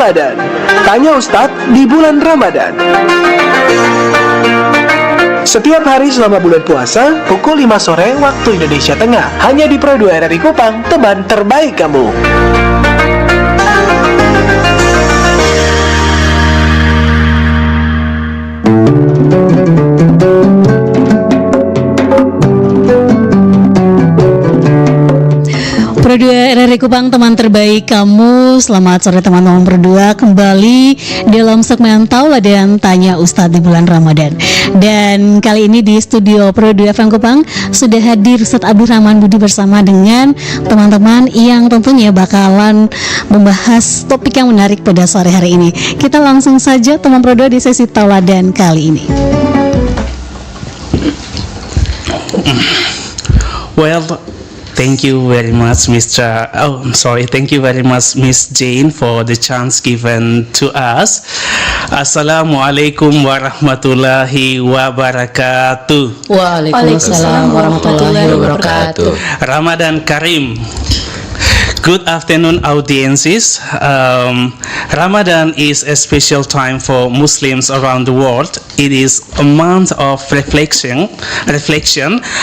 Tauladan. Tanya Ustadz di bulan Ramadan. Setiap hari selama bulan puasa, pukul 5 sore waktu Indonesia Tengah. Hanya di Pro 2 RRI Kupang, teman terbaik kamu. Berdua RRI Kupang, teman terbaik kamu. Selamat sore teman-teman berdua, kembali dalam segmen Tauladan Tanya Ustadz di bulan Ramadan. Dan kali ini di studio Pro 2 FM Kupang sudah hadir Ustadz Abdurrahman Budi bersama dengan teman-teman yang tentunya bakalan membahas topik yang menarik pada sore hari ini. Kita langsung saja teman Pro 2 di sesi Tauladan kali ini. Well, thank you very much, Thank you very much, Miss Jane, for the chance given to us. Assalamualaikum warahmatullahi wabarakatuh. Waalaikumsalam warahmatullahi wabarakatuh. Ramadan Karim. Good afternoon, audiences. Ramadan is a special time for Muslims around the world. It is a month of reflection,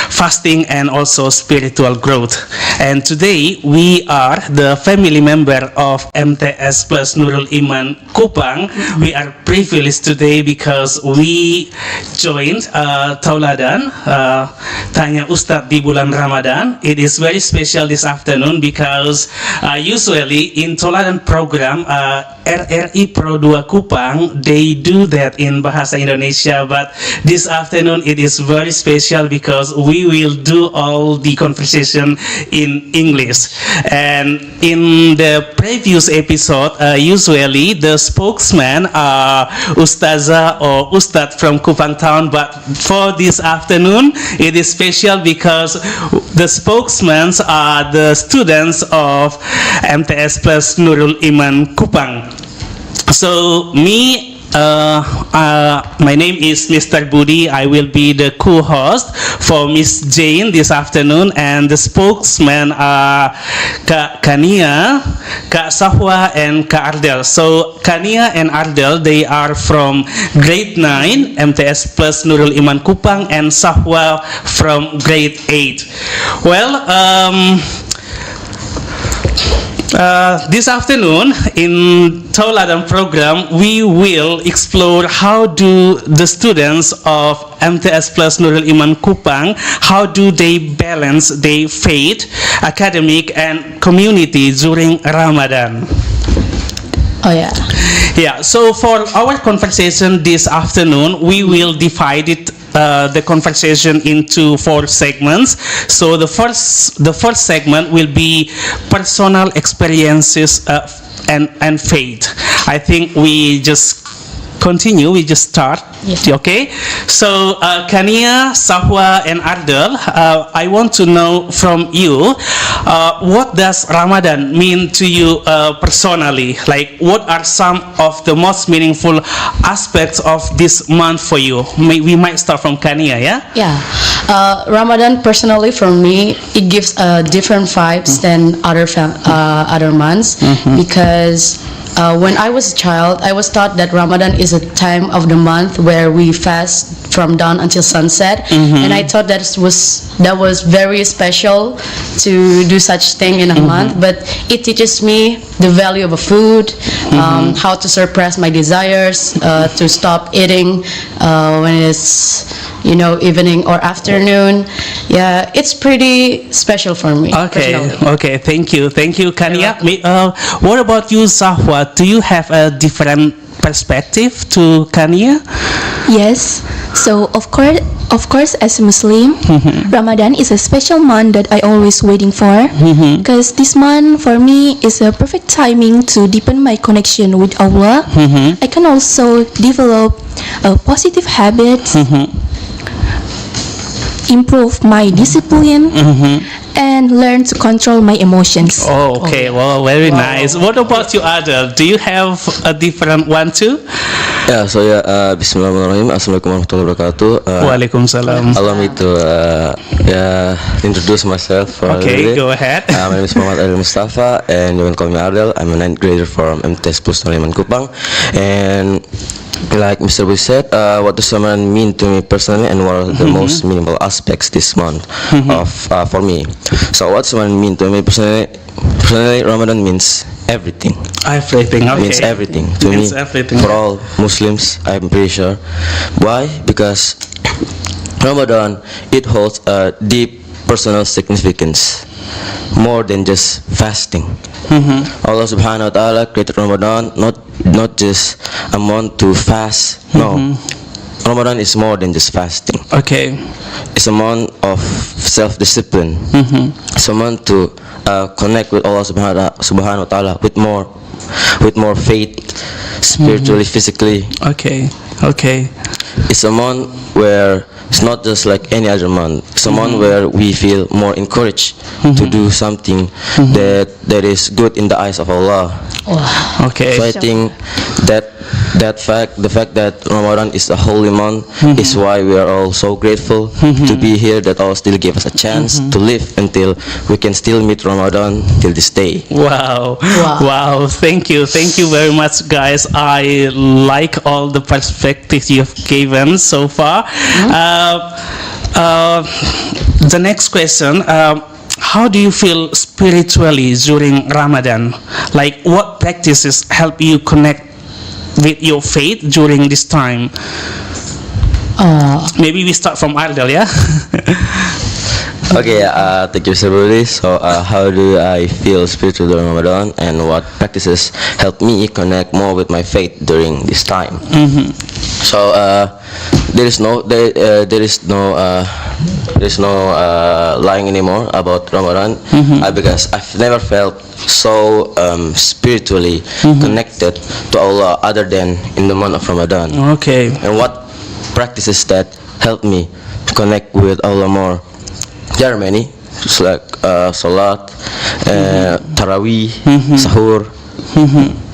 fasting, and also spiritual growth. And today we are the family member of MTS plus Nurul Iman Kupang. We are privileged today because we joined Tauladan, Tanya Ustadz di bulan Ramadan. It is very special this afternoon because usually in Tauladan program, RRI Pro 2 Kupang, they do that in Bahasa Indonesia, but this afternoon it is very special because we will do all the conversation in English. And in the previous episode, usually the spokesman are Ustazah or Ustad from Kupang Town, but for this afternoon it is special because the spokesmen are the students of MTS plus Nurul Iman Kupang. So my name is Mr. Budi. I will be the co-host for Miss Jane this afternoon, and the spokesmen are Kak Kania, Kak Sahwa, and Kak Ardel. So Kania and Ardel, they are from grade 9 MTS plus Nurul Iman Kupang, and Sahwa from grade 8. Well, this afternoon in Tauladan program, we will explore how do the students of MTS plus Nurul Iman Kupang, how do they balance their faith, academic, and community during Ramadan. Oh yeah. Yeah, so for our conversation this afternoon, we will divide it the conversation into 4 segments. So the first segment will be personal experiences and faith. I think we just continue, we just start. Yes. Okay, so Kania, Sahwa, and Ardel, I want to know from you, what does Ramadan mean to you personally? Like, what are some of the most meaningful aspects of this month for you? We might start from Kania, yeah? Yeah. Ramadan personally for me, it gives different vibes than other months, because when I was a child, I was taught that Ramadan is a time of the month where we fast from dawn until sunset, and I thought that was very special to do such thing in a month. But it teaches me the value of a food, how to suppress my desires, to stop eating when it's evening or afternoon. Yeah, it's pretty special for me. Okay, thank you, Kania. What about you, Sahwa? Do you have a different perspective to Kania? Yes. So of course, as a Muslim, Ramadan is a special month that I always waiting for, because this month for me is a perfect timing to deepen my connection with Allah. I can also develop positive habits. improve my discipline and learn to control my emotions. Oh, okay. Well, very nice. What about you, Adel? Do you have a different one too? Ya, Bismillahirrahmanirrahim. Assalamualaikum warahmatullahi wabarakatuh. Waalaikumsalam. Allow me to introduce myself. Okay, go ahead. My name is Muhammad Adel Mustafa, and you can call me Adel. I'm a 9th grader from MTS Plus Noliman Kupang, and like Mr. Bui said, what does Ramadan mean to me personally, and what are the most meaningful aspects this month of for me? So, what Ramadan mean to me personally? Personally, Ramadan means everything. Everything. Okay. Means everything to Means me. everything. For all Muslims, I'm pretty sure. Why? Because Ramadan, it holds a deep personal significance, more than just fasting. Allah Subhanahu wa Taala created Ramadan not just a month to fast. No, Ramadan is more than just fasting. Okay. It's a month of self-discipline. It's a month to connect with Allah Subhanahu wa Taala with more faith, spiritually, physically. Okay. Okay. It's a month where it's not just like any other month. It's a month where we feel more encouraged to do something that is good in the eyes of Allah. Okay. So I think the fact that Ramadan is a holy month is why we are all so grateful to be here, that Allah still gave us a chance to live until we can still meet Ramadan till this day. Wow. Wow. Thank you very much, guys. I like all the perspectives you've given so far. The next question, how do you feel spiritually during Ramadan? Like, what practices help you connect with your faith during this time? Maybe we start from Ardel, yeah? Okay, thank you, Mr. Brody. So, how do I feel spiritual during Ramadan, and what practices help me connect more with my faith during this time? So, there is no lying anymore about Ramadan, because I've never felt so spiritually connected to Allah other than in the month of Ramadan. Okay. And what practices that help me connect with Allah more? There are many, just like Salat, Taraweeh, Sahur.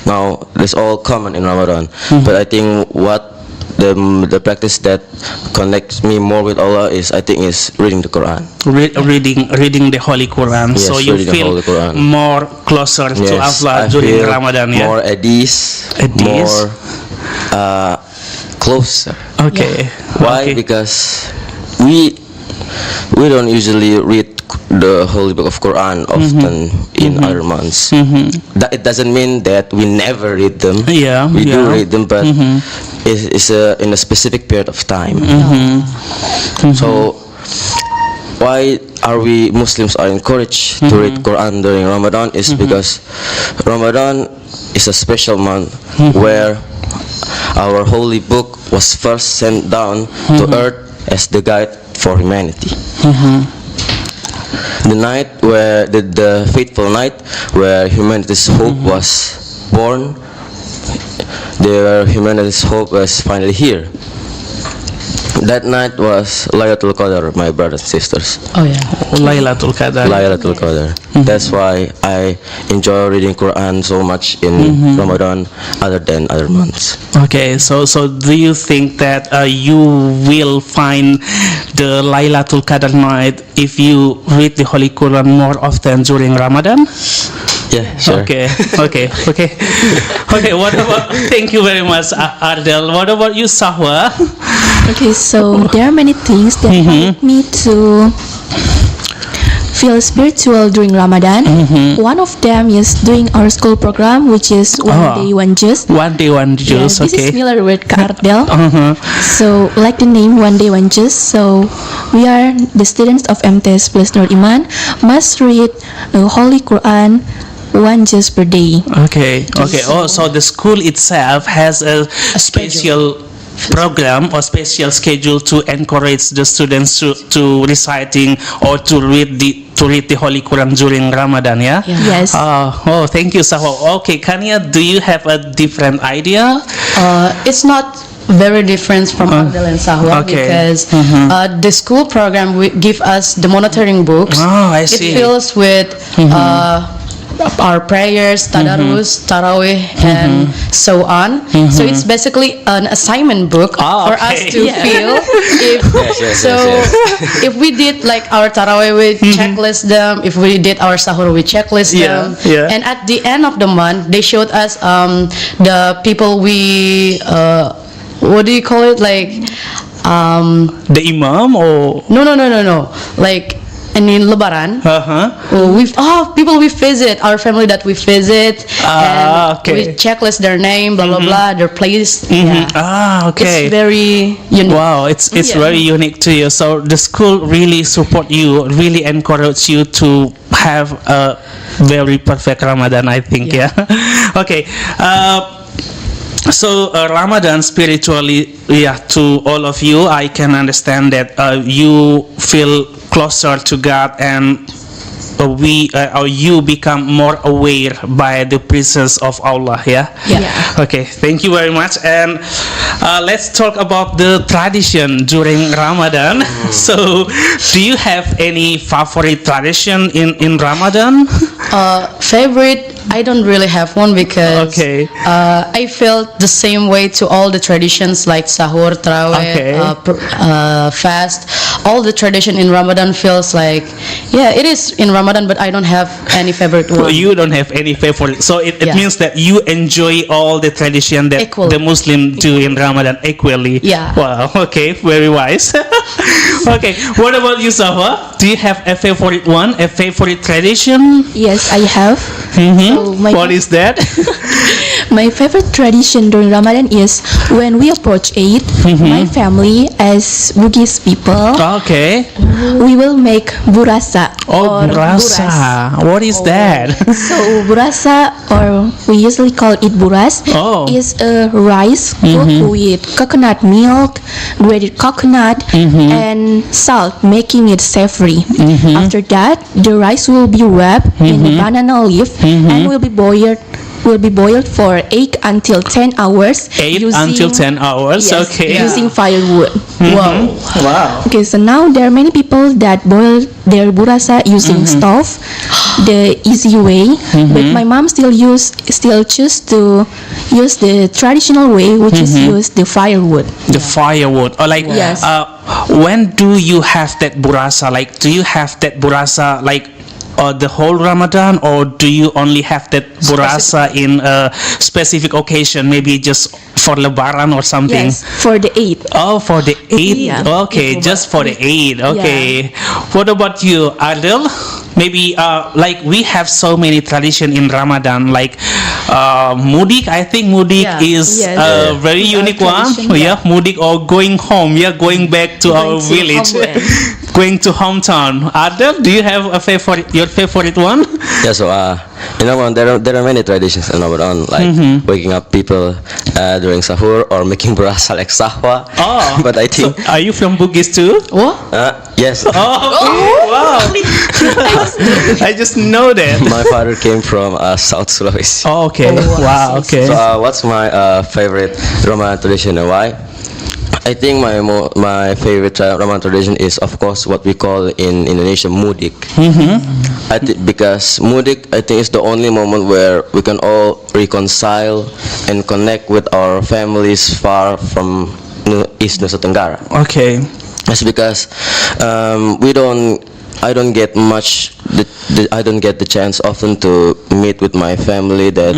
Now, it's all common in Ramadan. But I think what the practice that connects me more with Allah is reading the Quran. Reading the Holy Quran. Yes, So you reading the feel Holy Quran. more closer to Yes, Allah I during feel Ramadan, yeah? more at ease, At ease. more closer. Okay. Why? Okay. Because we don't usually read the Holy Book of Quran often in other months. That it doesn't mean that we never read them. Yeah, we do yeah. read them, but it's in a specific period of time. So why are we Muslims are encouraged to read Quran during Ramadan is because Ramadan is a special month where our holy book was first sent down to earth as the guide for humanity. The night where the fateful night where humanity's hope was born, humanity's hope was finally here. That night was Laylatul Qadar, my brothers and sisters. Oh yeah. Laylatul Qadar. Laylatul Qadar. That's why I enjoy reading Quran so much in Ramadan other than other months. Okay, so do you think that you will find the Laylatul Qadar night if you read the Holy Quran more often during Ramadan? Yeah, sure. Okay. What about? Thank you very much, Ardel. What about you, Sahwa? Okay, so there are many things that help me to feel spiritual during Ramadan. One of them is doing our school program, which is One Day One Juz. One day, one juice. This is Okay. similar with Kardel. So, like the name One Day One Juz. So, we are the students of MTS Plus Nur Iman must read the Holy Quran one juz per day. Okay. Oh, so the school itself has a special program or special schedule to encourage the students to reciting or to read the Holy Quran during Ramadan, yeah? Yes. Thank you, Sahwa. Okay, Kania, do you have a different idea? It's not very different from Adel and Sahwa okay. because the school program give us the monitoring books. Oh, I see. It fills with our prayers, tadarus, tarawih, and so on. So it's basically an assignment book for us okay. to feel. If we did like our tarawih, we checklist them. If we did our sahur, we checklist them. Yeah. And at the end of the month, they showed us the people we what do you call it, like The imam or no, like in Lebaran. People we visit, our family that we visit, and okay. we checklist their name, blah blah blah, their place. Yeah. Okay. It's very unique. Wow, it's very unique to you. So the school really support you, really encourage you to have a very perfect Ramadan, I think. Yeah. Okay. So Ramadan spiritually, to all of you, I can understand that you feel closer to God, and you become more aware by the presence of Allah. Yeah. Okay. Thank you very much. And let's talk about the tradition during Ramadan. So, do you have any favorite tradition in Ramadan? Favorite, I don't really have one because I felt the same way to all the traditions like sahur, tarawih, fast. All the tradition in Ramadan feels like, it is in Ramadan, but I don't have any favorite one. You don't have any favorite, so it means that you enjoy all the tradition that Equally. the Muslim do in Ramadan equally. Yeah. Wow. Okay. Very wise. Okay. What about you, Sahwa? Do you have a favorite one? A favorite tradition? Yes, I have. So What is that? my favorite tradition during Ramadan is when we approach Eid, my family as Bugis people, Okay. we will make burasa. Oh, or burasa. buras. What is that? So burasa, or we usually call it buras, is a rice cooked with coconut milk, grated coconut, and salt, making it savory. After that, the rice will be wrapped in a banana leaf and will be boiled for 8 until 10 hours. 8 until 10 hours. Yes, Okay. using firewood. Wow. Okay, so now there are many people that boil their burasa using stove, the easy way. But my mom still choose to use the traditional way, which is use the firewood. The firewood, or like, Yes. when do you have that burasa? Like, do you have that burasa like the whole Ramadan, or do you only have that burasa in a specific occasion, maybe just for Lebaran or something? Yes, for the Eid. Oh, for the Eid. Yeah. Okay, just for the Eid. Okay. What about you, Adil? Maybe like we have so many tradition in Ramadan, like mudik. I think mudik is Yes. a very It's our unique one. tradition, Mudik, or going home. Going back to our to village, homeland. going to hometown. Adil, do you have a favorite? Your favorite one? Yeah, so in Ramadan there are many traditions in Ramadan, like waking up people during sahur or making burasa like sahwa. Oh, but I think so are you from Bugis too? What? yes. Wow! I just know that. My father came from South Sulawesi. Oh, okay. Wow. Okay. So what's my favorite Ramadan tradition and why? I think my favorite Ramadan tradition is, of course, what we call in Indonesia mudik. Because mudik, I think, is the only moment where we can all reconcile and connect with our families far from East Nusa Tenggara. Okay. That's because I don't get much. I don't get the chance often to meet with my family that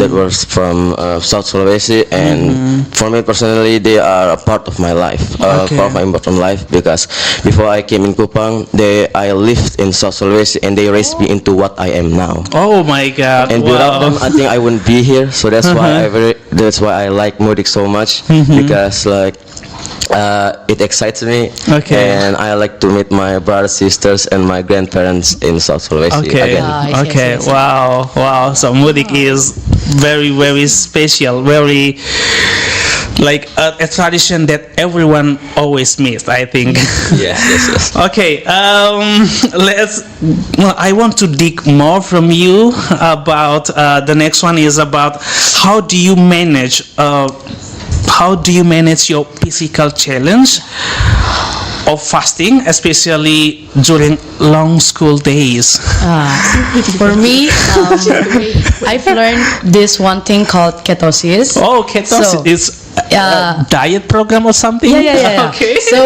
was from South Sulawesi, and for me personally, they are a part of my life, part of my important life. Because before I came in Kupang, I lived in South Sulawesi, and they raised me into what I am now. Oh my God! And without them, I think I wouldn't be here. So that's why I like Mudik so much, because like. It excites me, and I like to meet my brothers, sisters, and my grandparents in South Sulawesi again. Yes. Wow. So mudik is very, very special, very like a tradition that everyone always misses, I think. Yes. Okay, I want to dig more from you about the next one is about how do you manage how do you manage your physical challenge of fasting, especially during long school days? For me, I've learned this one thing called ketosis. Oh, ketosis So, is yeah. a diet program or something? Yeah. Okay. So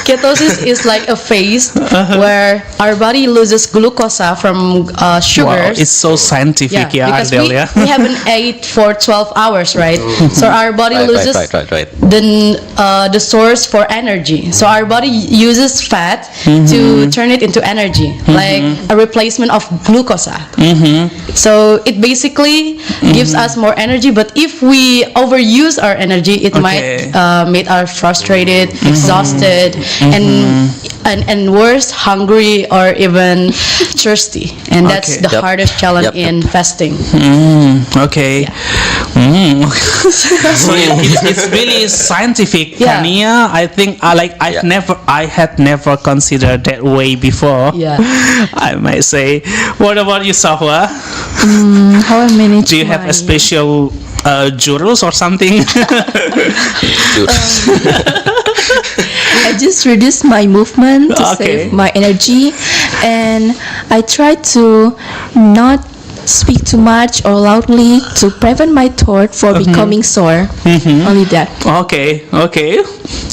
ketosis is like a phase where our body loses glucose from Wow, sugars. it's so scientific, yeah, because Adele, we haven't ate for 12 hours, right? So our body loses Right. the source for energy. So our body uses fat to turn it into energy, like a replacement of glucose. So it basically gives us more energy. But if we overuse our energy, it might make us frustrated, exhausted, and worse, hungry or even thirsty. And that's Okay. the Yep. hardest challenge Yep. in fasting. Okay. So it's really scientific, Yeah. Tania. I think I had never considered that way before. Yeah. I might say. What about you, Sahwa? How I manage Do you have my- a special jurus or something? I just reduce my movement to Okay. save my energy, and I try to not speak too much or loudly to prevent my throat for becoming sore. Only that. Okay.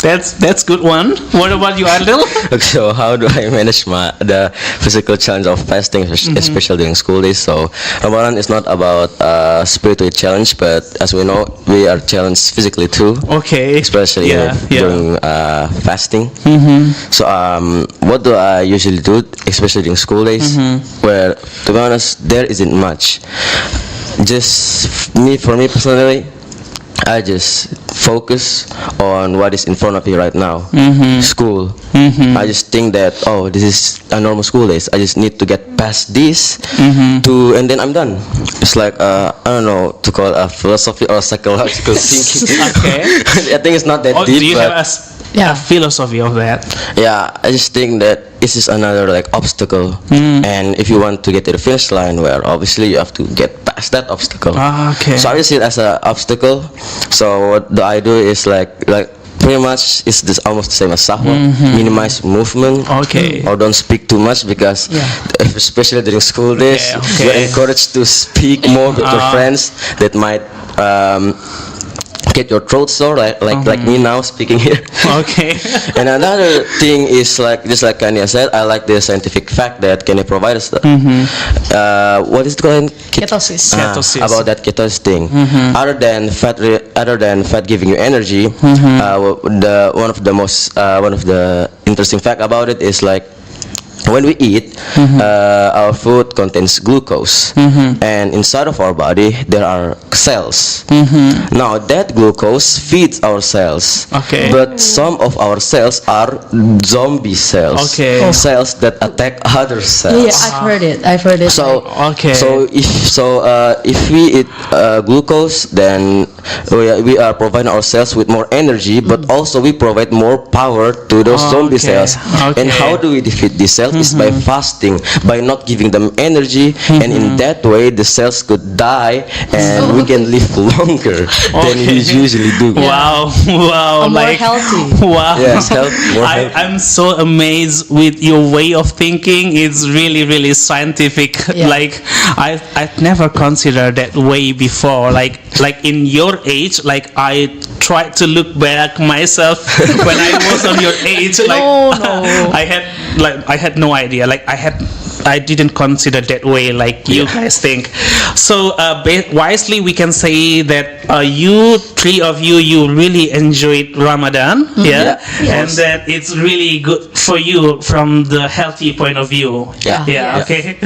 That's good one. What about you, Adel? Okay, so how do I manage the physical challenge of fasting, especially during school days? So Ramadan is not about spiritual challenge, but as we know, we are challenged physically too, Okay. especially Yeah. during fasting. So what do I usually do, especially during school days, where to be honest, there isn't much. For me personally, I just focus on what is in front of me right now. School. I just think that this is a normal school days. I just need to get past this and then I'm done. It's like I don't know to call it a philosophy or psychological thinking. Okay. I think it's not that Oh, do deep. you but have a philosophy of that? yeah, I just think that this is another like obstacle, and if you want to get to the finish line, where obviously you have to get past that obstacle. Okay. So I just see it as an obstacle. So what do I do is like pretty much it's just almost the same as Sahwa. Minimize movement. Okay. Or don't speak too much because especially during school days, Okay. you're encouraged to speak more with your friends that might get your throat sore like me now speaking here. Okay. And another thing is just like Kania said, I like the scientific fact that Kania provided us. What is it called? Ketosis. Ketosis. About that ketosis thing. Other than fat giving you energy, one of the interesting fact about it is like when we eat, our food contains glucose, and inside of our body there are cells. Now that glucose feeds our cells, Okay. but some of our cells are zombie cells, Okay. cells that attack other cells. Yeah, I've heard it. So Okay. if we eat glucose, then we are providing ourselves with more energy, but also we provide more power to those zombie Okay. cells. Okay. And how do we defeat these cells? Is by fasting, by not giving them energy, and in that way the cells could die, and we can live longer than we usually do. Wow. more healthy. Wow. Yes, more healthy. I'm so amazed with your way of thinking. It's really, really scientific. Yeah. Like I've never considered that way before. Like in your age, like I tried to look back myself when I was on your age. Like No. I had no idea. Like I didn't consider that way like you guys think. So wisely we can say that you three of you really enjoyed Ramadan, yeah? And that it's really good for you from the healthy point of view. Yeah. Okay.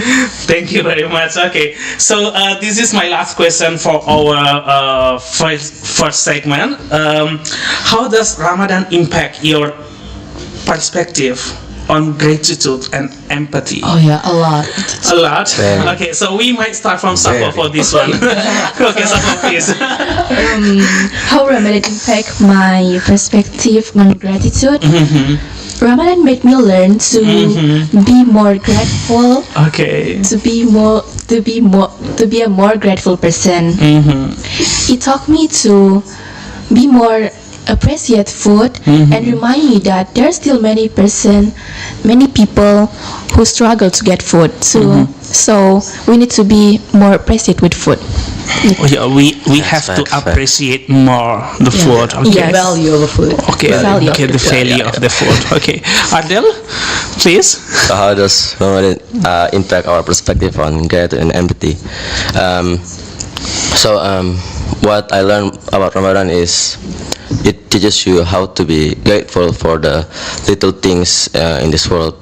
Thank you very much. Okay, so this is my last question for our first segment. How does Ramadan impact your perspective on gratitude and empathy? Oh yeah, a lot. A lot. Very. Okay, so we might start from Safa Very. for this one. Okay, Safa, please. How Ramadan impact my perspective on gratitude? Ramadan made me learn to be more grateful, Okay. to be a more grateful person. It taught me to be more appreciate food and remind me that there are still many people who struggle to get food. So we need to be more appreciate with food. Oh, yeah, we have to fact. appreciate more the food. Okay. The value of a food. Okay, Value. okay, the value of the food. Okay, Adel, please. So how does Ramadan impact our perspective on gratitude and empathy? What I learned about Ramadan is it teaches you how to be grateful for the little things in this world,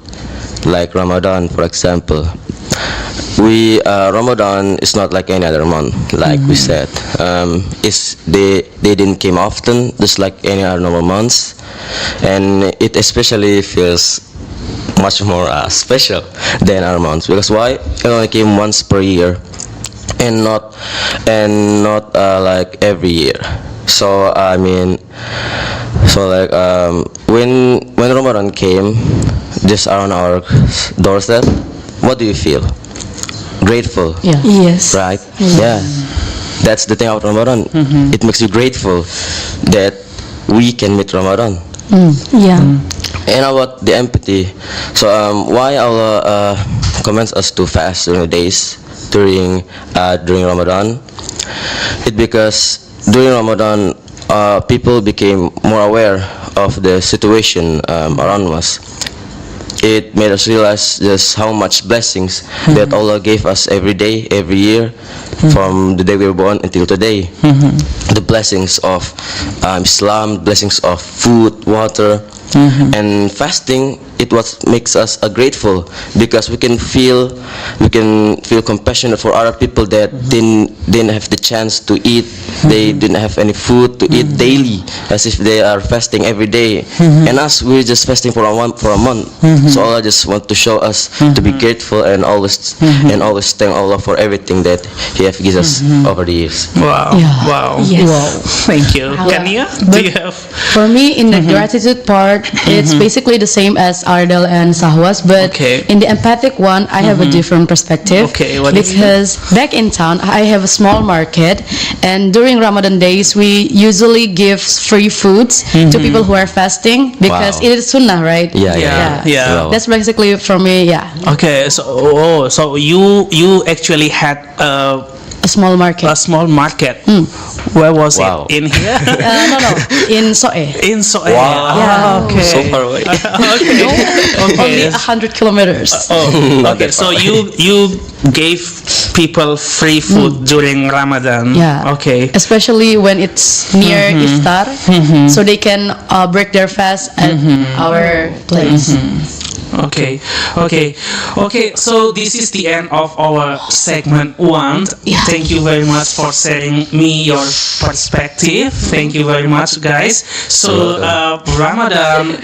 like Ramadan, for example. Ramadan is not like any other month, like we said. They didn't come often, just like any other normal months, and it especially feels much more special than our months, because why? It only came once per year, and not like every year. So when Ramadan came just around our doorstep, what do you feel? Grateful, Yes. right? Yeah, that's the thing about Ramadan. It makes you grateful that we can meet Ramadan. Yeah. And about the empathy, so why Allah commands us to fast during the days during Ramadan? It because during Ramadan people became more aware of the situation around us. It made us realize just how much blessings that Allah gave us every day, every year, from the day we were born until today. The blessings of Islam, blessings of food, water, and fasting. It what makes us grateful, because we can feel compassionate for other people that didn't have the chance to eat. They didn't have any food to eat daily, as if they are fasting every day. And us, we're just fasting for a month. So Allah just want to show us to be grateful and always thank Allah for everything that He have given us over the years. Wow, Yeah. wow, Yes. wow. Thank you. Kania, do you have? For me, in the gratitude part, it's basically the same as Ardel and Sahwas, but Okay. in the empathic one, I have a different perspective. Okay, what is it? Because back in town, I have a small market, and during Ramadan days, we usually give free foods to people who are fasting, because Wow. it is sunnah, right? Yeah. That's basically for me, Okay, so you actually had a small market. a small market. Where was Wow. it? In here? No, in Soe. In Soe. Wow. Ah, okay. So far away. Okay. Only Okay. 100 kilometers. Oh, Not okay. that So far. you gave people free food during Ramadan. Yeah. Okay. Especially when it's near Iftar, so they can break their fast at our place. Okay. So this is the end of our segment 1. Yeah. Thank you very much for sharing me your perspective. Thank you very much, guys. So Ramadan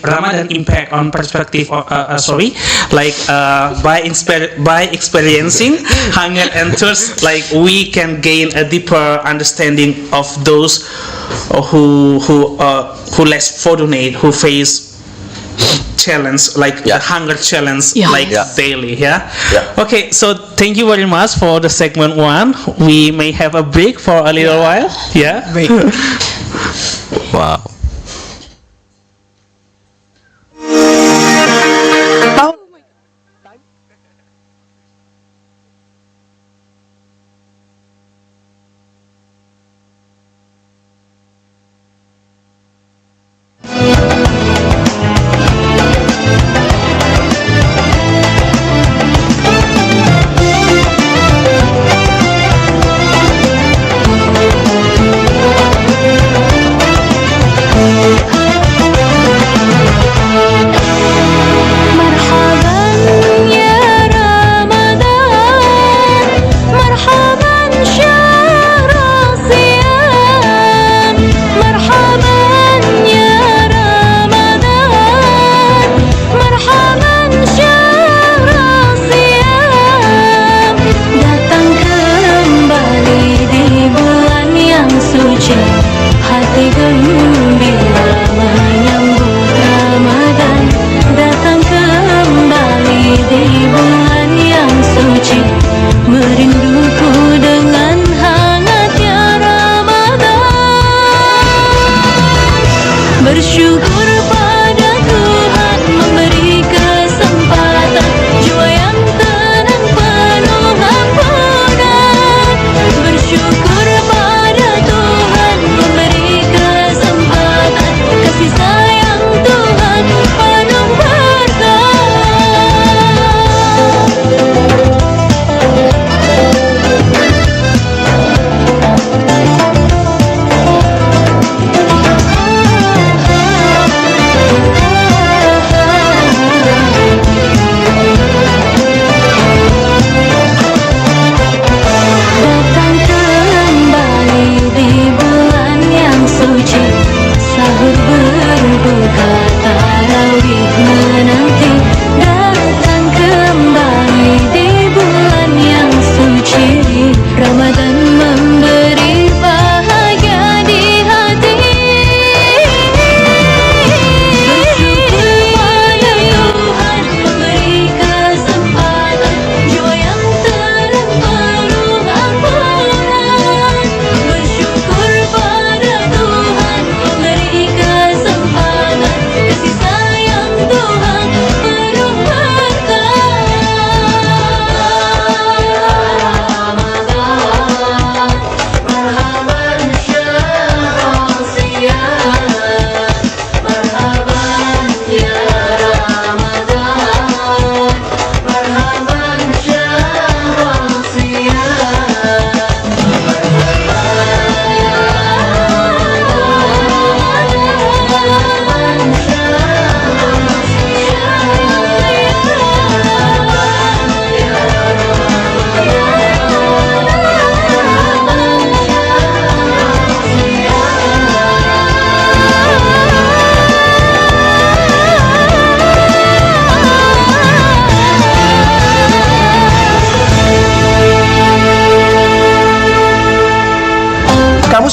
Ramadan impact on perspective. By experiencing hunger and thirst, like we can gain a deeper understanding of those who less fortunate, who face challenge like the hunger challenge daily. Okay, so thank you very much for the segment 1. We may have a break for a little while. Break. Wow.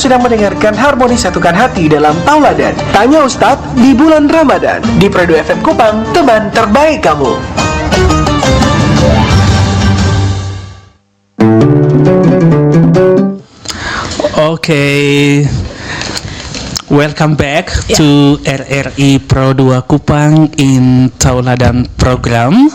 sedang mendengarkan Harmoni Satukan Hati dalam Tauladan. Tanya Ustadz di bulan Ramadan. Di Produ FM Kupang, teman terbaik kamu. Okay. Welcome back to RRI Pro 2 Kupang in Tauladan program.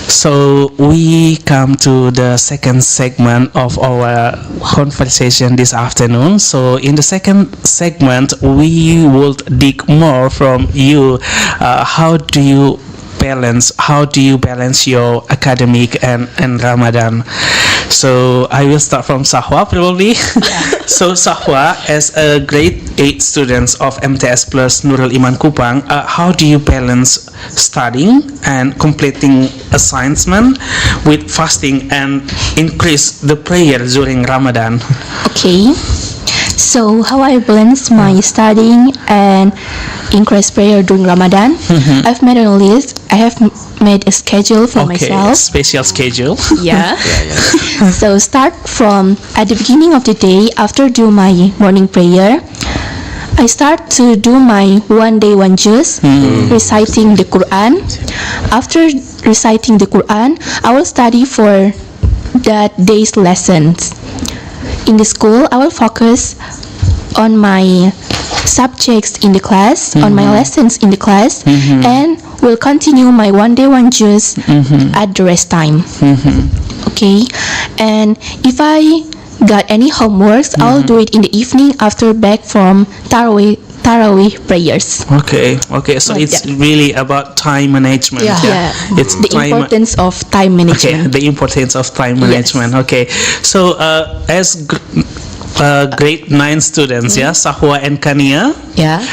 So we come to the second segment of our conversation this afternoon. So in the second segment, we will dig more from you. How do you balance your academic and Ramadan? So I will start from Sahwa probably. So Sahwa, as a grade 8 student of MTS Plus Nurul Iman Kupang, how do you balance studying and completing assignment with fasting and increase the prayer during Ramadan? Okay. So how I balance my studying and increase prayer during Ramadan? I've made a list. I have made a schedule for myself. Special schedule. Yeah. So start from at the beginning of the day after do my morning prayer. I start to do my one day one juz, reciting the Quran. After reciting the Quran, I will study for that day's lessons. In the school, I will focus on my subjects in the class, on my lessons in the class, and will continue my one day one juz at the rest time. Okay, and if I got any homeworks, I'll do it in the evening after back from Tarawih prayers. Okay. So Like it's that. really about time management. Yeah. It's The time. importance of time Okay, management. the importance of time management. Okay, so as grade 9 students, Sahwa and Kania, Yeah.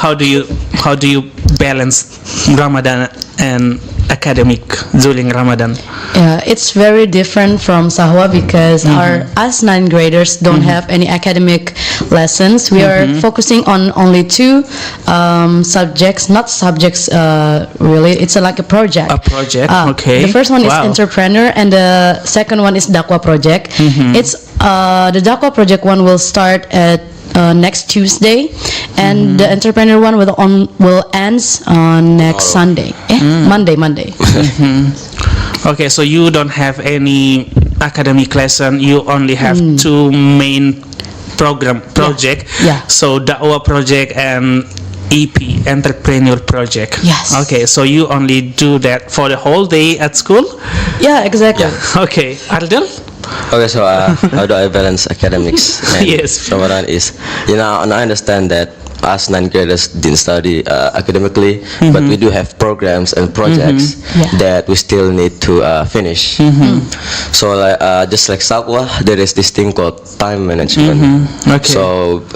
how do you balance Ramadan and academic during Ramadan? Yeah, it's very different from Sahwa because us 9th graders don't have any academic lessons. We are focusing on only two subjects, not subjects really. It's like a project. A project, okay. The first one is Wow. entrepreneur, and the second one is Dakwa project. It's the Dakwa project one will start at next Tuesday, and the entrepreneur one will ends on next Sunday. Monday. Okay, so you don't have any academic lesson. You only have two main project. Yeah. So Dakwah project and EP entrepreneur project. Yes. Okay, so you only do that for the whole day at school? Yeah, exactly. Okay, Ardel? Okay, so how do I balance academics and Yes. Ramadan is, and I understand that us 9th graders didn't study academically, but we do have programs and projects that we still need to finish. So just like Sakwa, there is this thing called time management. Okay. So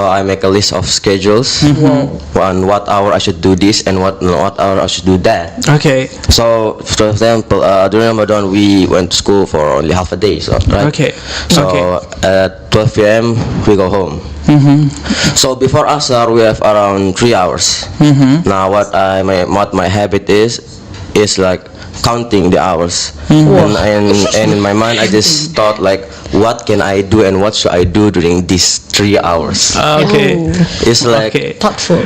I make a list of schedules on what hour I should do this and what hour I should do that. Okay. So, for example, during Ramadan, we went to school for only half a day, so, right? Okay. So, at 12 p.m., we go home. So, before Asar, we have around 3 hours. Now, what my habit is like counting the hours. And in my mind, I just thought like, what can I do and what should I do during these 3 hours? Okay. It's like, Okay. Thoughtful.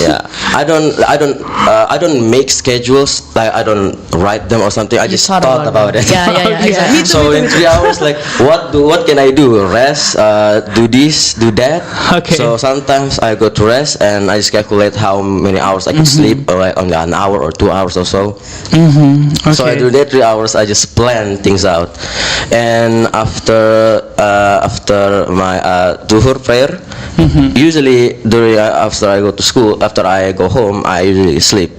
yeah, I don't make schedules, like I don't write them or something. I just thought about it. Yeah, exactly. So in 3 hours, like what can I do? Rest, do this, do that. Okay. So sometimes I go to rest and I just calculate how many hours I can sleep, or like only an hour or 2 hours or so. So I do that 3 hours. I just plan things out, and after my duhur prayer, usually after I go to school, after I go home, I usually sleep.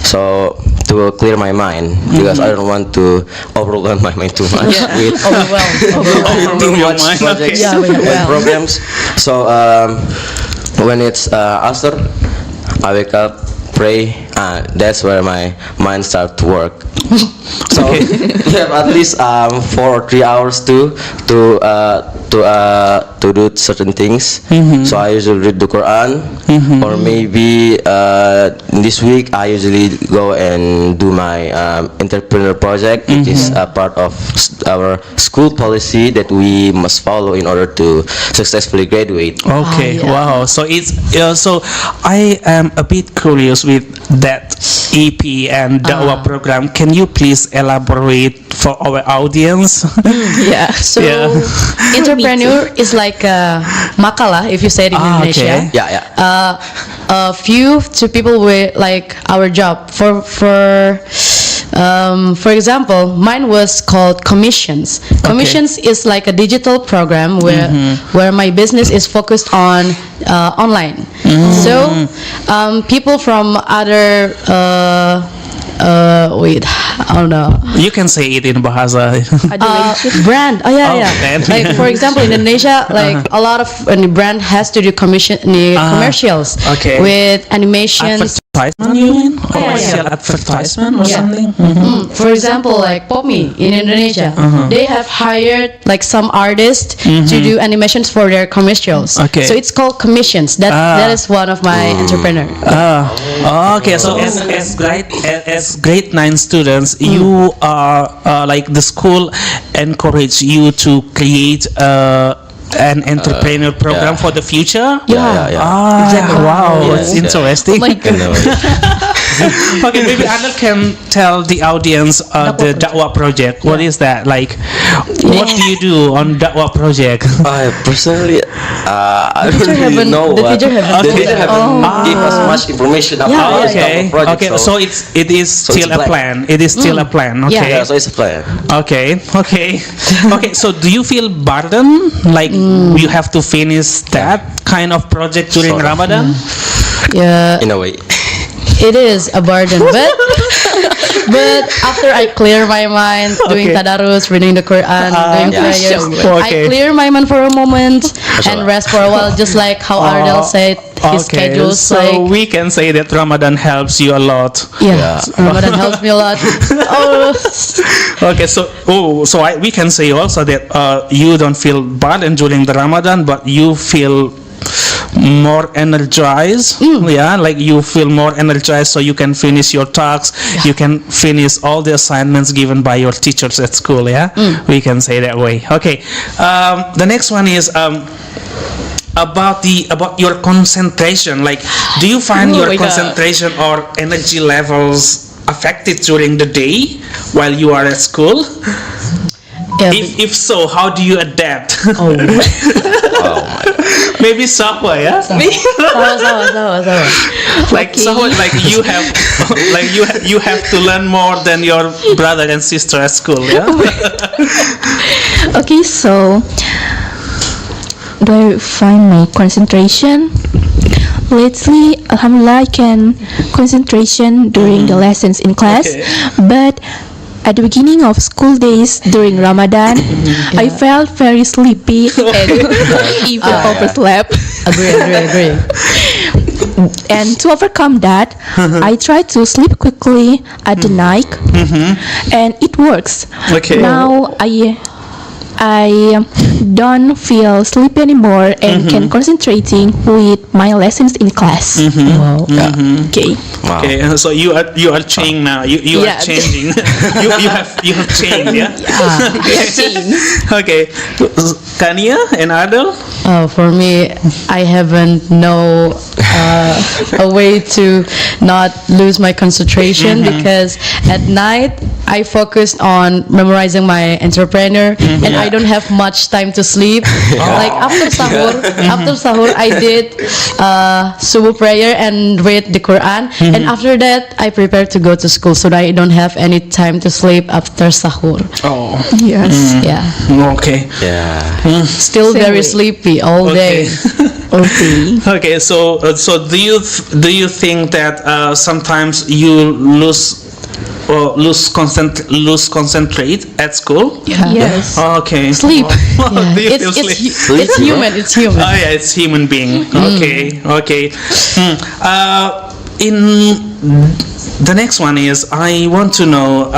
So to clear my mind, because I don't want to overwhelm my mind too much with too your much mind, projects okay. and programs. So when it's Asr, I wake up, pray. That's where my mind starts to work. So we have at least 4 or 3 hours to to do certain things. So I usually read the Quran, or maybe this week I usually go and do my entrepreneur project, which is a part of our school policy that we must follow in order to successfully graduate. Okay, wow. So it's so I am a bit curious with that EP and Dawah program. Can you please elaborate for our audience? Yeah. So Yeah. entrepreneur is like a makalah, if you say it in Indonesia. okay. Yeah. A few to people with like our job. For example, mine was called Commissions. Commissions is like a digital program where my business is focused on online. So people from other wait, I don't know. You can say it in Bahasa. Brand. Oh yeah, yeah. brand, Like yeah. for example, in Indonesia, like a lot of brand has to do commercials okay. with animations. Advertisement, you mean? Yeah. Advertisement or Yeah. something? For example, like Popme in Indonesia, they have hired like some artists to do animations for their commercials. Okay. So it's called commissions. That is one of my entrepreneur. Okay, so as grade 9 students, you are like the school encourage you to create an entrepreneur program for the future. Yeah. Wow, it's interesting. Oh my God. Okay, maybe Anil can tell the audience the Dawah project. What is that? Like, what do you do on Dawah project? I personally, I don't teacher really haven't- know the what teacher haven't the teacher told haven't give us much information about this Okay, type of project. okay, so it is it's still a a plan. It is still a plan. Yeah. Okay. yeah, so it's a plan. Okay. Okay. So, do you feel burdened? Like you have to finish that kind of project during Sort of. Ramadan? Yeah, In a way. it is a burden, but after I clear my mind doing Okay. tadarus, reading the Quran, doing Yeah. prayers, Okay. I clear my mind for a moment and rest for a while, just like how Ardel said his schedules. So Like we can say that Ramadan helps you a lot. yeah, Ramadan helps me a lot. Oh, Okay, so we can say also that you don't feel burdened during the Ramadan, but you feel more energized. Yeah, like you feel more energized, so you can finish your tasks. You can finish all the assignments given by your teachers at school. Yeah, we can say that way. Okay, the next one is about your concentration. Like, do you find your my God. concentration or energy levels affected during the day while you are at school? yeah, If so, how do you adapt? Oh my. Maybe Sahwa, yeah? sama. Like Sahwa, like you have you have to learn more than your brother and sister at school, yeah? Okay, so do I find my concentration? Lately, alhamdulillah, I can concentration during the lessons in class, Okay. but at the beginning of school days during Ramadan, I felt very sleepy and even overslept. agree. And to overcome that, I try to sleep quickly at the night, and it works. Okay. Now I don't feel sleepy anymore and can concentrating with my lessons in class. Wow. Okay. Wow. Okay, so you are changing now. You are Yeah. changing. you have changed, yeah. Okay, Kania and Adel. For me, I haven't know a way to not lose my concentration because at night I focused on memorizing my entrepreneur and I don't have much time to sleep. Like after sahur I did subuh prayer and read the Quran and after that I prepare to go to school so that I don't have any time to sleep after sahur. Oh, Yes. Yeah, okay. Yeah. still Same very way. sleepy all day. Okay. Okay, so do you think that sometimes you lose concentrate at school? Yes. Okay. Sleep. Do you It's, feel it's, sleep? it's human. It's human. Oh yeah, it's human being. Okay. in the next one is I want to know,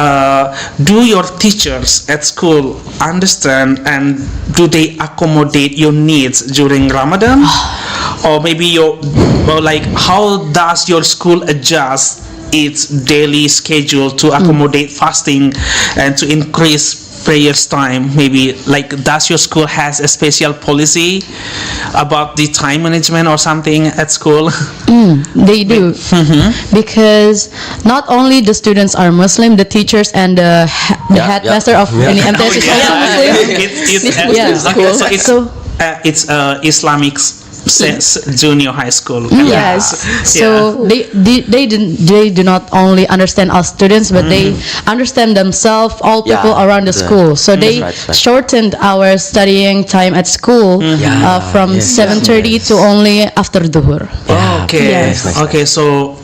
do your teachers at school understand and do they accommodate your needs during Ramadan? Or maybe like how does your school adjust its daily schedule to accommodate fasting and to increase prayers time? Maybe like does your school has a special policy about the time management or something at school? They do, because not only the students are Muslim, the teachers and the headmaster of any MTS is also Muslim. Okay, so it's Islamic junior high school. Yes. So they do not only understand us students, but they understand themselves, all people around the school. So they shortened our studying time at school from 7:30 to only after dhuhr. Okay. Yes. Okay. So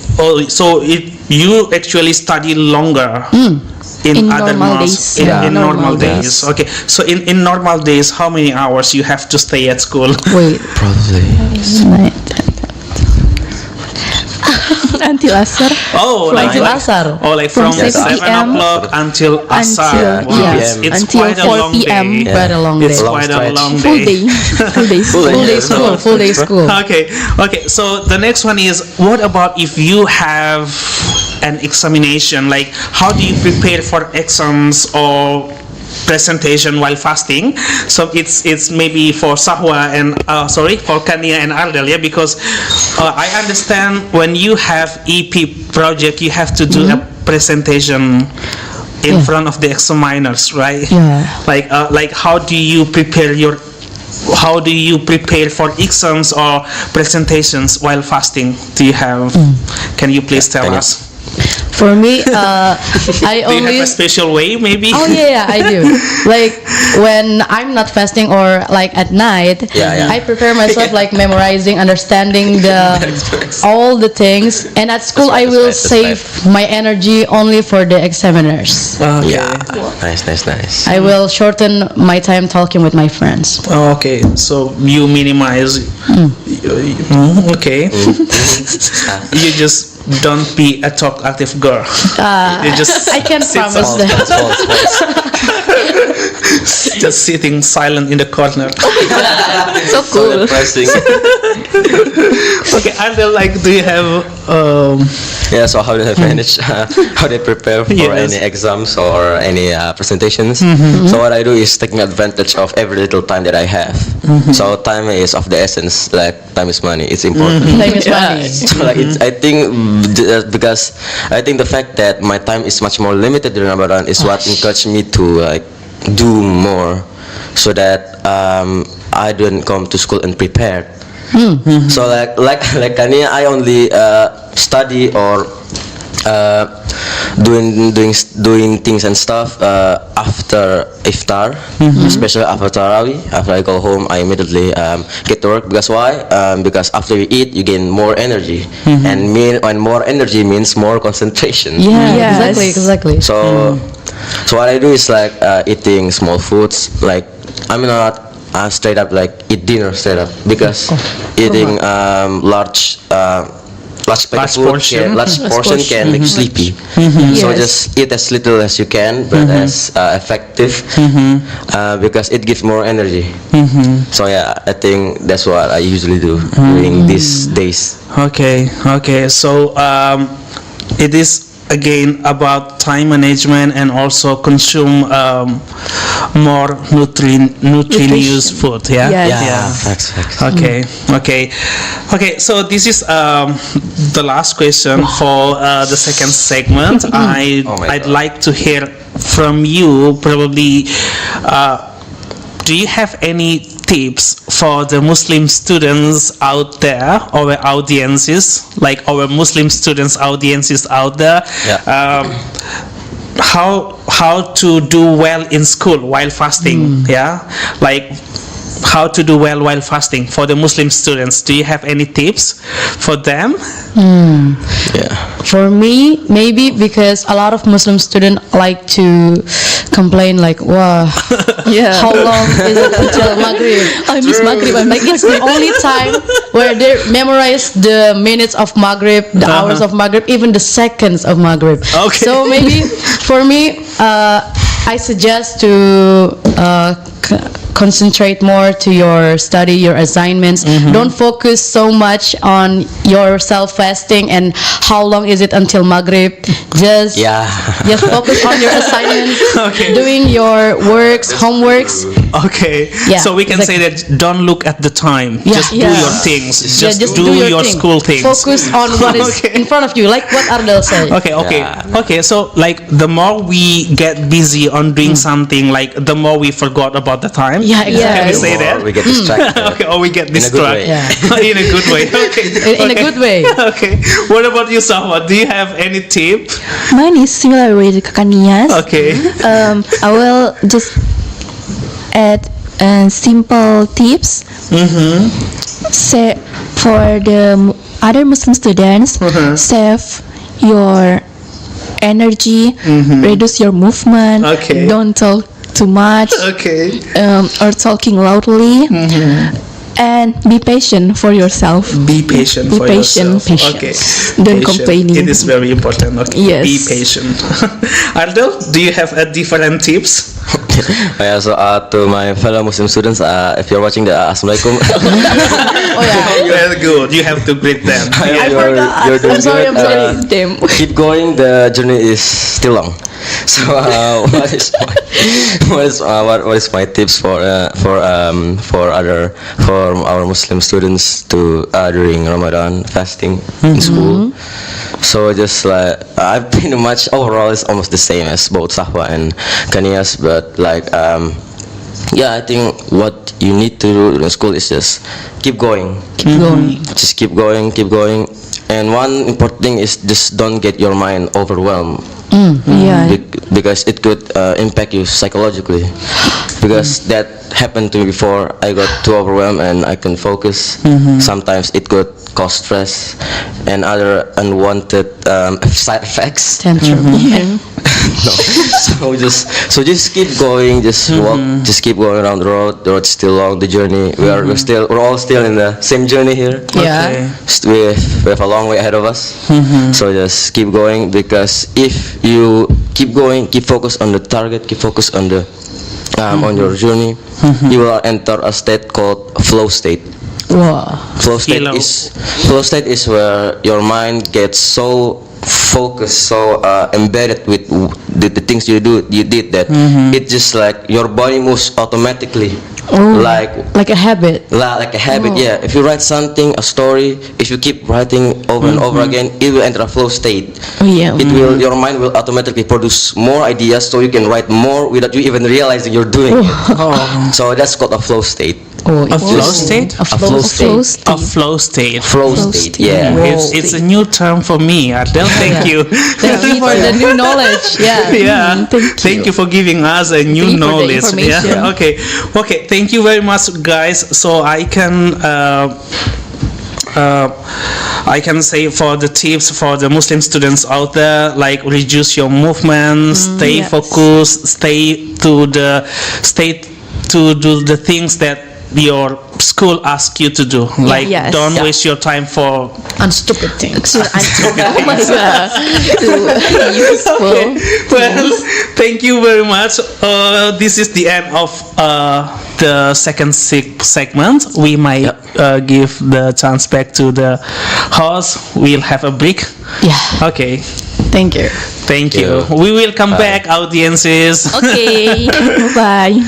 you actually study longer. In other normal months, days. in normal Normal days. Okay, so in normal days, how many hours you have to stay at school? Wait, Probably. Until asar. Oh, like until asar. Oh, like from 6 7 p.m. o'clock until asar. Until- Wow, yes, it's until quite a 4 long p.m. day. Quite a long It's day. quite a stretch. long Full day. day. Full day. Full day school. Full day school. Okay. So the next one is, what about if you have an examination? Like, how do you prepare for exams or presentation while fasting? So it's maybe for Sahwa and for Kania and Ardel, because I understand when you have EP project, you have to do a presentation in front of the examiners, right? Yeah. Like how do you prepare for exams or presentations while fasting? Do you have? Can you please tell us? For me, I Do you only. have a special way, maybe? Oh yeah, I do. Like when I'm not fasting or like at night, I prepare myself like memorizing, understanding all the things. And at school, I will save my energy only for the examiners. Okay. Yeah. Nice. I will shorten my time talking with my friends. Okay, so you minimize. Okay. You just don't be a talkative girl. You just I can't sit promise silent. that. Just sitting silent in the corner. So cool. Depressing. Okay, and then like, do you have Yeah, so how do they manage, how they prepare for Yes. any exams or any presentations? So what I do is taking advantage of every little time that I have. So time is of the essence, like time is money, it's important. Time is money. So like I think because I think the fact that my time is much more limited during Ramadan is what encouraged me to like do more, so that I don't come to school unprepared. So like Kania, I only study or doing things and stuff after iftar, especially after tarawih. After I go home, I immediately get to work. Because why? Because after you eat, you gain more energy, and more energy means more concentration. Yeah, Yes. exactly. So what I do is like eating small foods. Like I'm not straight up like eat dinner straight up, because eating large portion can make you sleepy. So just eat as little as you can, but as effective, because it gives more energy. So yeah, I think that's what I usually do during these days. Okay. So it is again about time management and also consume more nutritious food. Yeah. Yes. Yeah. Facts. Okay. So this is the last question for the second segment. my I'd God. like to hear from you. Probably, do you have any tips for the Muslim students out there, our audiences, like our Muslim students audiences out there? Yeah. How to do well in school while fasting? Yeah, like how to do well while fasting for the Muslim students. Do you have any tips for them? Yeah. For me, maybe because a lot of Muslim students like to complain like, wow, Yeah. how long is it until Maghrib? I miss Maghrib. I'm Like it's the only time where they memorize the minutes of Maghrib, the hours of Maghrib, even the seconds of Maghrib. Okay. So maybe for me, I suggest to concentrate more to your study, your assignments. Don't focus so much on your self-fasting and how long is it until Maghrib. Just focus on your assignments, doing your works, homeworks. Okay. Yeah, So we can say that don't look at the time. Yeah. Just do Yeah. your things. Just, Just do your thing. school things. Focus on what is Okay. in front of you, like what Ardel said. Okay. So like the more we get busy on doing something, like the more we forgot about the time. Yeah, Can we exactly. say Or that? we get distracted. Okay. Or we get In a good way. distracted. In a good way. Okay. In a good way. Okay. What about you, Sahwa? Do you have any tip? Mine is similar with Kakanias. Okay. I will just add simple tips. Say for the other Muslim students, save your energy, reduce your movement, Okay. don't talk too much, Okay. or talking loudly, and be patient for yourself. Be patient Be for patient, yourself. Okay. Don't Patient. complaining. It is very important. Okay. Yes. Be patient. Ardel, do you have a different tips? So to my fellow Muslim students, if you're watching the Assalamualaikum, Oh yeah. Very good. You have to greet them. I hope you're doing I'm good. sorry. Them. Keep going. The journey is still long. So what is my tips for our Muslim students to during Ramadan fasting in school? So just like I've pretty much overall it's almost the same as both Sahwa and Kanias, but like I think what you need to do in school is just keep going. Keep going. Just keep going. And one important thing is just don't get your mind overwhelmed. Yeah. Because it could impact you psychologically. Because that happened to me before. I got too overwhelmed and I couldn't focus. Sometimes it could cause stress and other unwanted side effects. Tantrum. No. So just keep going. Just walk. Just keep going around the road. The road's still long. The journey. We're all still in the same journey here. Yeah. Okay. We have a long way ahead of us. So just keep going, because if you keep going, keep focused on the target, keep focused on the on your journey, you will enter a state called flow state. Wow. Flow state is where your mind gets so focused, so embedded with the things you did that it just like your body moves automatically. Like a habit. Like a habit, yeah. If you write something, a story, if you keep writing over and over again, it will enter a flow state. Your mind will automatically produce more ideas, so you can write more without you even realizing you're doing it. So that's called a flow state. A flow state? A flow state. A flow state. Flow state, yeah. It's a new term for me. Ardel, thank you. Thank you for the new knowledge. Yeah. Yeah. Thank you for giving us a new Thank you for the knowledge. information. Yeah. Okay. Thank you very much, guys. So I can say for the tips for the Muslim students out there, like reduce your movement, stay focused, stay to do the things that your school asks you to do. Like don't waste your time for On stupid things. Oh my god. Useful. Well, thank you very much. This is the end of the second segment. We might give the chance back to the host. We'll have a break. Yeah. Okay. Thank you. Thank you. We will come back, audiences. Okay. Bye.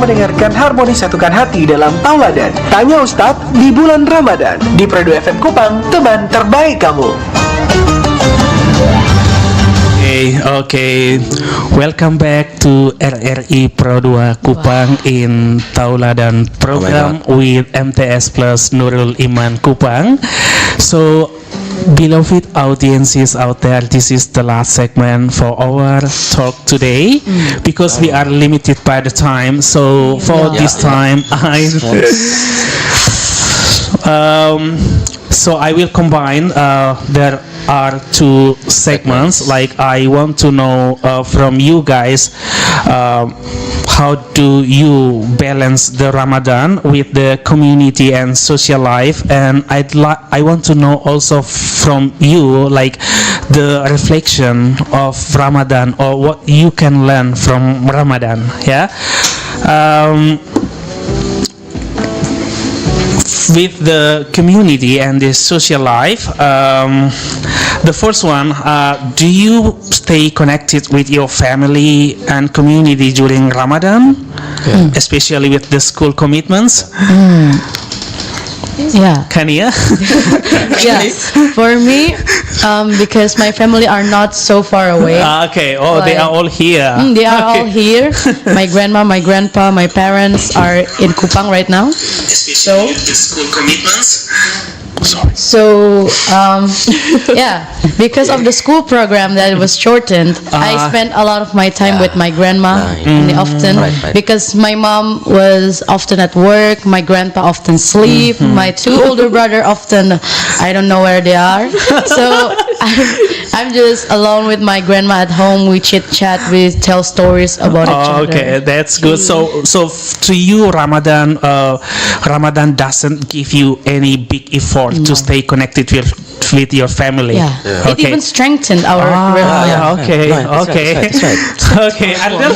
mendengarkan harmoni satukan hati dalam Tauladan. Tanya Ustadz di bulan Ramadan. Di Pro 2 FM Kupang, teman terbaik kamu. Okay. Welcome back to RRI Pro 2 Kupang in Tauladan program with MTS Plus Nurul Iman Kupang. So, beloved audiences out there, this is the last segment for our talk today because we are limited by the time. So, for this time, so I will combine. There are two segments. Like I want to know from you guys, how do you balance the Ramadan with the community and social life? And I want to know also from you, like the reflection of Ramadan or what you can learn from Ramadan. Yeah. With the community and the social life, the first one, do you stay connected with your family and community during Ramadan, especially with the school commitments? Yeah. Kania? Yes. For me, because my family are not so far away. Okay. Oh, they are all here. They are all here. My grandma, my grandpa, my parents are in Kupang right now. Especially with the school commitments. So, yeah, because of the school program that was shortened, I spent a lot of my time with my grandma often because my mom was often at work, my grandpa often sleep, my two older brother often, I don't know where they are. So I'm just alone with my grandma at home. We chit chat, we tell stories about each other. Okay, that's good. So to you, Ramadan doesn't give you any big effort to stay connected with your family. Yeah. It Okay. even strengthened our Okay. That's right. Okay. And then,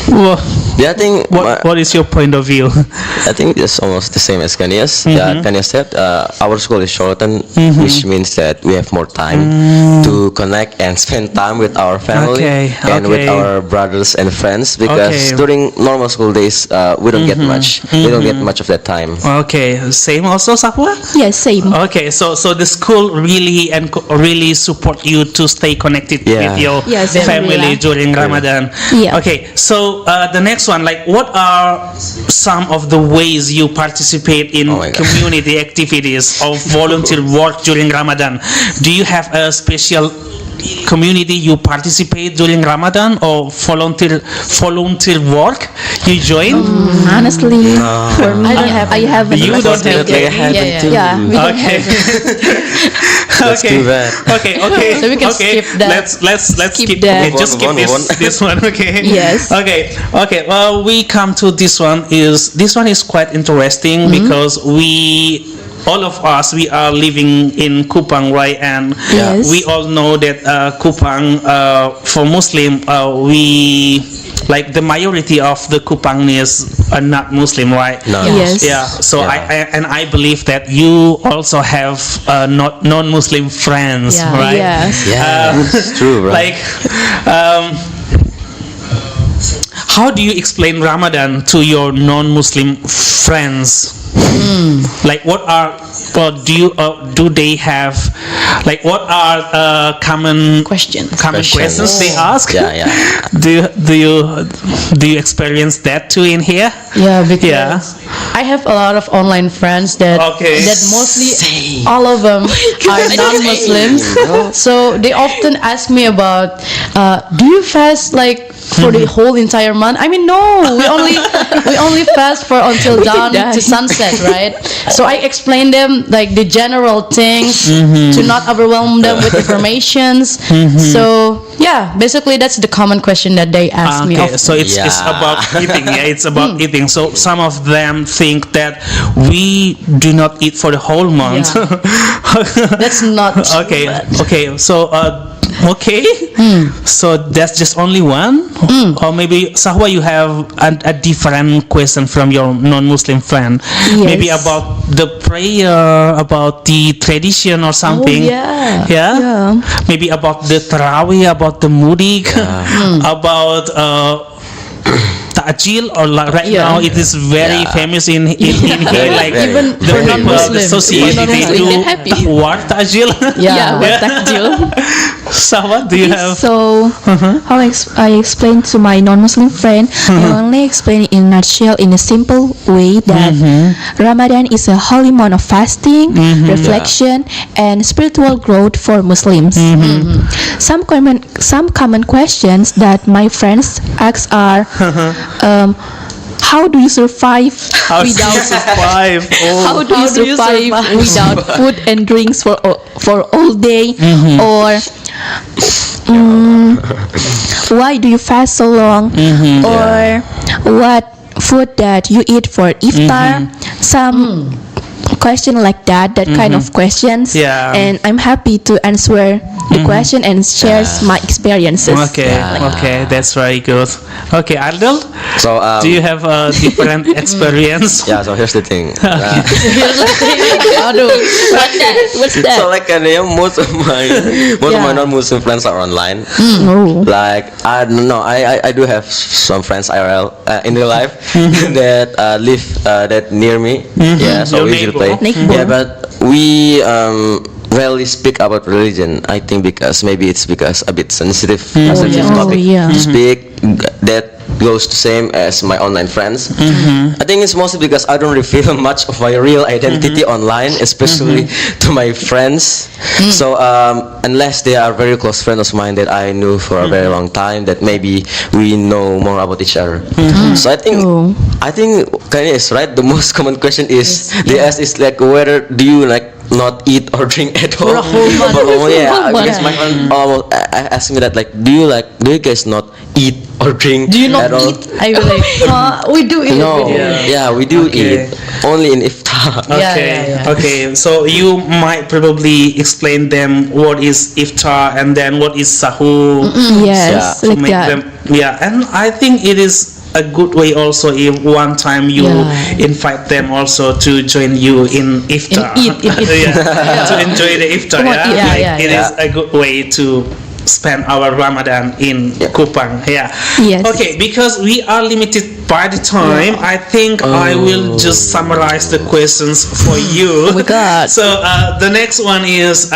well, Yeah, I think what is your point of view? I think it's almost the same as Kania's. Yeah, Kania said our school is shortened, which means that we have more time to connect and spend time with our family and with our brothers and friends. Because during normal school days, we don't get much. We don't get much of that time. Okay, same also, Sapwa? Yes, same. Okay, so the school really support you to stay connected with your Yes, family alhamdulillah. during Ramadan. Yeah. Okay, so the next one, like, what are some of the ways you participate in Oh my God. community activities or volunteer work during Ramadan? Do you have a special community you participate during Ramadan or volunteer work you join? Honestly, for me, I haven't. You don't have Unfortunately, I haven't too. Yeah, we don't Okay. That's too bad. Okay. So we can skip that. Let's Skip skip that. okay, just skip Move on. this one. Okay. Yes. Okay. Well, we come to this one. This one is quite interesting because all of us, we are living in Kupang, right? And Yes. we all know that Kupang, for Muslim, we like the majority of the Kupangese are not Muslim, right? No. Yes. Yeah. So Yeah. I believe that you also have not non-Muslim friends, Yeah. right? Yes. Yeah, it's true, bro. Like, how do you explain Ramadan to your non-Muslim friends? Like, what are, or do they have, like, what are common Questions. questions they ask? Yeah. Do you experience that too in here? Yeah, because I have a lot of online friends that mostly all of them are non-Muslims. So they often ask me about, do you fast like for the whole entire month? I mean, no, we only fast for until dawn to sunset, right? So I explain them like the general things to not overwhelm them with informations. So yeah, basically that's the common question that they ask me. Okay, so it's about eating. Yeah, it's about eating. So some of them think that we do not eat for the whole month. That's not true, Okay. but- Okay. So so that's just only one, or maybe Sahwa, you have a different question from your non-Muslim friend. Yes. Maybe about the prayer, about the tradition or something. yeah. Yeah. Maybe about the Tarawih, about the Mudik, about takjil, or like right Yeah. now it is very Yeah. famous in here, Very, like very. Even the for people, non-Muslim. the society, For they non-Muslim, do they're happy. war takjil. Yeah. with takjil. Sawa, do you have? So, how I explain to my non-Muslim friend, I only explain in a nutshell, in a simple way, that Ramadan is a holy month of fasting, reflection, and spiritual growth for Muslims. Some common questions that my friends ask are, how do you survive How do you without survive? Oh. how do you survive without food and drinks for all day, or why do you fast so long, or what food that you eat for iftar? Some question like that, kind of questions. Yeah. And I'm happy to answer the question and shares my experiences. Okay, okay, that's very good. Okay, Ardel, So do you have a different experience? yeah, so here's the thing. Aduh. What's that? So like most of my non-Muslim friends are online. Oh. Like I don't know, I do have some friends IRL in real life that live that near me. Yeah, so Your we usually play. Neighbor. Yeah, but we rarely speak about religion. I think maybe it's because a bit sensitive topic yeah. to speak. That goes the same as my online friends. I think it's mostly because I don't reveal much of my real identity online, especially to my friends. So unless they are very close friends of mine that I knew for a very long time, that maybe we know more about each other. So I think Kanye is right. The most common question is they ask is like, whether do you like not eat or drink at all? a whole month. Yeah, whole because my friend asked me that, like, do you guys not eat or drink Do you not at all? eat? I will like, we do eat. No, We do eat. yeah, we do Okay. eat only in iftar. Yeah, Okay, yeah, yeah. okay. So you might probably explain them what is iftar and then what is sahur. Yes, To like make that. them, yeah, and I think it is a good way also if one time you Yeah. invite them also to join you in iftar. In eat. Yeah, to enjoy the iftar. Come on, Yeah, eat. Yeah, Like, yeah, it yeah. is a good way to spend our Ramadan in Kupang. Yeah. Yes. Okay, because we are limited by the time, I think I will just summarize the questions for you. Oh my God. So the next one is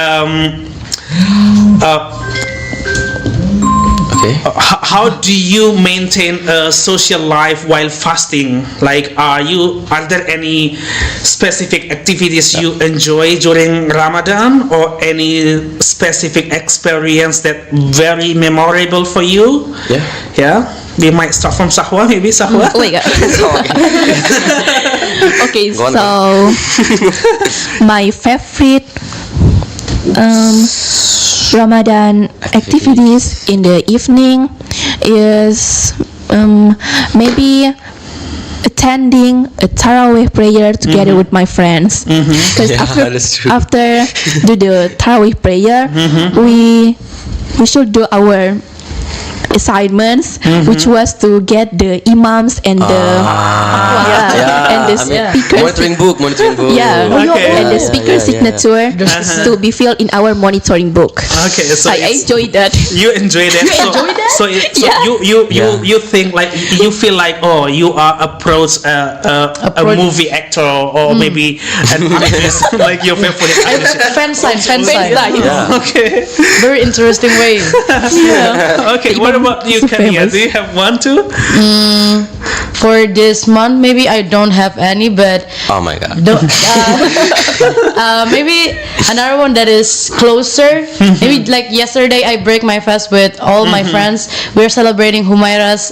Okay. how do you maintain a social life while fasting? Like, are there any specific activities you enjoy during Ramadan, or any specific experience that very memorable for you? Yeah. Yeah, we might start from Sahwa, maybe Sahwa. Oh my god. Okay, Go on, so my favorite Ramadan activities in the evening is maybe attending a Tarawih prayer together with my friends. Because Yeah, that's true. after do the Tarawih prayer, we should do our assignments, which was to get the imams and the and the speaker monitoring book. Okay. and the speaker signature to be filled in our monitoring book. Okay, so I enjoyed that. you enjoy that. You think like you feel like, oh, you are approach a movie actor or maybe an artist, like your favorite artist. Fan sign. Yeah. Okay. Very interesting way. Okay, what about you, Kenya? Do you have one too? For this month, maybe I don't have any, but Oh my god. maybe another one that is closer. Maybe like yesterday, I break my fast with all my friends. We're celebrating Humaira's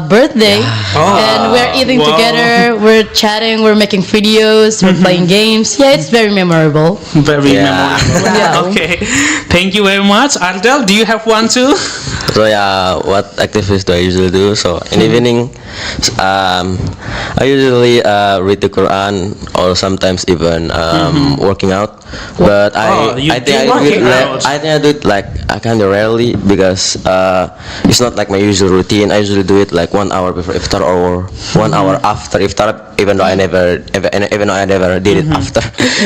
birthday, and we're eating Wow. together. We're chatting. We're making videos. We're playing games. Yeah, it's very memorable. Very Yeah. memorable. Yeah. Okay, thank you very much, Ardel. Do you have one too? So yeah, what activities do I usually do? So in the evening, I usually read the Quran, or sometimes even working out. But you I do think working out. I think I do it like I kind of rarely, because it's not like my usual routine. I usually do it like 1 hour before iftar or 1 hour after iftar, even though I never did it after.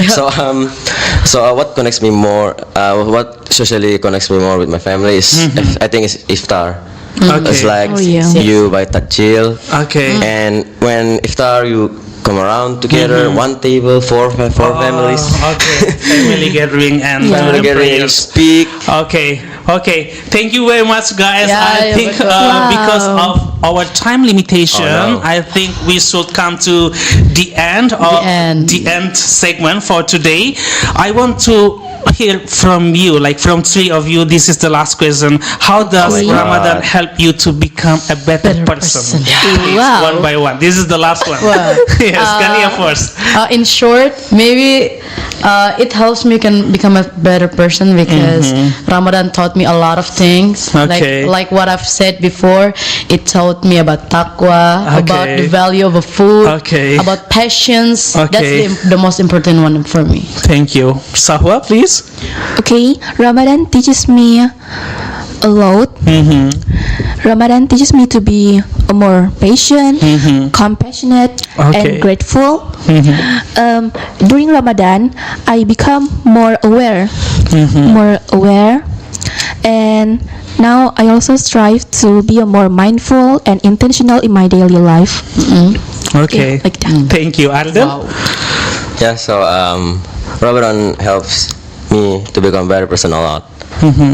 So what connects me more? What socially connects me more with my family is I think is iftar. Okay. It's like Oh, yeah. you buy takjil, Okay. and when iftar you come around together, one table, four families. Okay. Family gathering and Yeah. during Together you prayers. speak. Okay. Thank you very much, guys. Yeah, I yeah, think betul. because of our time limitation, Oh, no. I think we should come to the end of the end segment for today. I want to hear from you, like from three of you. This is the last question. How does Oh my Ramadan God. help you to become a better person? Please, Wow. one by one. This is the last one. Wow. Yes, Kania first. In short, maybe it helps me can become a better person because Ramadan taught me a lot of things. Okay. Like what I've said before, it taught me about taqwa, about Okay. the value of a food, Okay. about patience. Okay. That's the most important one for me. Thank you. Sahwa, please. Okay, Ramadan teaches me a lot. Ramadan teaches me to be a more patient, compassionate, Okay. and grateful. During Ramadan, I become more aware, and now I also strive to be a more mindful and intentional in my daily life. Okay. Like that. Thank you, Arden. Yeah, so Ramadan helps me to become a better person a lot.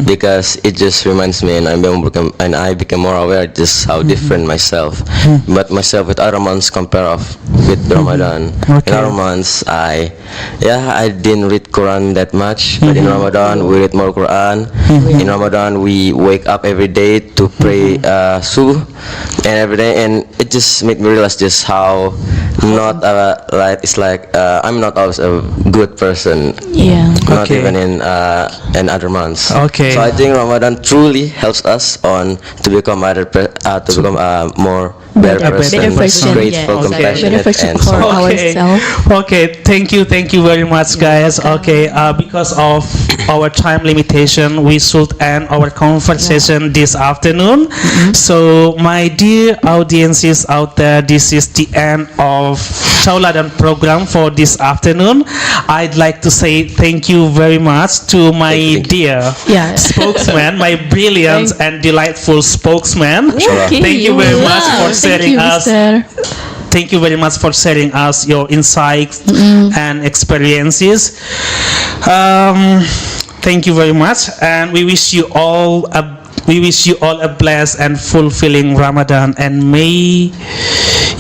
Because it just reminds me, and I became more aware just how different myself, but myself with other months compare with Ramadan. Okay. In other months, I didn't read Quran that much, but in Ramadan we read more Quran. In Ramadan we wake up every day to pray subuh, and every day, and it just made me realize just how not I'm not always a good person. Yeah. Not Okay. even in other months. Okay. So I think Ramadan truly helps us to become a more better person, grateful, yeah, compassionate, Better version and for so on. ourselves. Okay, thank you very much, guys. Okay, because of our time limitation, we should end our conversation this afternoon. So, my dear audiences out there, this is the end of Tauladan program for this afternoon. I'd like to say thank you very much to my Thank you. dear Yeah. spokesman, my brilliant and delightful spokesman. Okay. Thank you very much for Thank sharing you, us. Mister. Thank you very much for sharing us your insights and experiences. Thank you very much, and we wish you all a blessed and fulfilling Ramadan, and may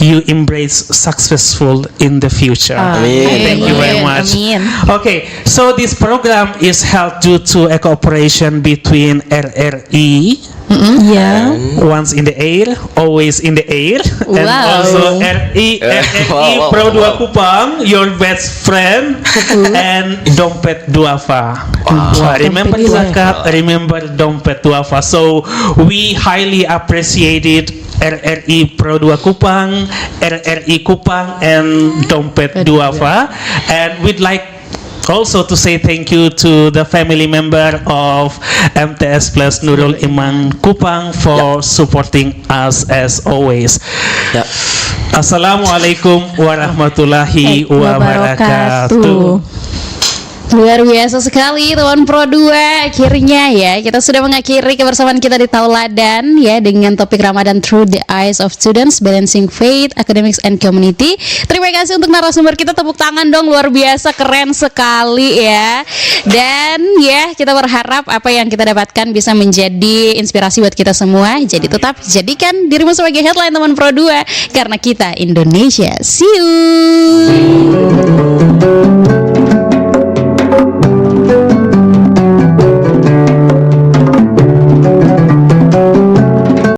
you embrace successful in the future. Amin. Thank you very much. Amin. Okay, so this program is held due to a cooperation between RRI, Yeah. once in the air, always in the air, and Wow. also RRI Wow. Pro 2 Kupang, your best friend, and Dompet Duafa. Remember Dompet zakat, remember Dompet Duafa. So we highly appreciated RRI Pro 2 Kupang, RRI Kupang, and Dompet Duafa, and we'd like also to say thank you to the family member of MTS Plus Nurul Iman Kupang for supporting us as always. Yeah. Assalamualaikum warahmatullahi wabarakatuh. Luar biasa sekali teman Pro 2. Akhirnya ya kita sudah mengakhiri kebersamaan kita di Tauladan ya dengan topik Ramadan Through the Eyes of Students, Balancing Faith, Academics and Community. Terima kasih untuk narasumber kita, tepuk tangan dong, luar biasa, keren sekali ya. Dan ya kita berharap apa yang kita dapatkan bisa menjadi inspirasi buat kita semua. Jadi tetap jadikan dirimu sebagai headline teman Pro 2 karena kita Indonesia. See you.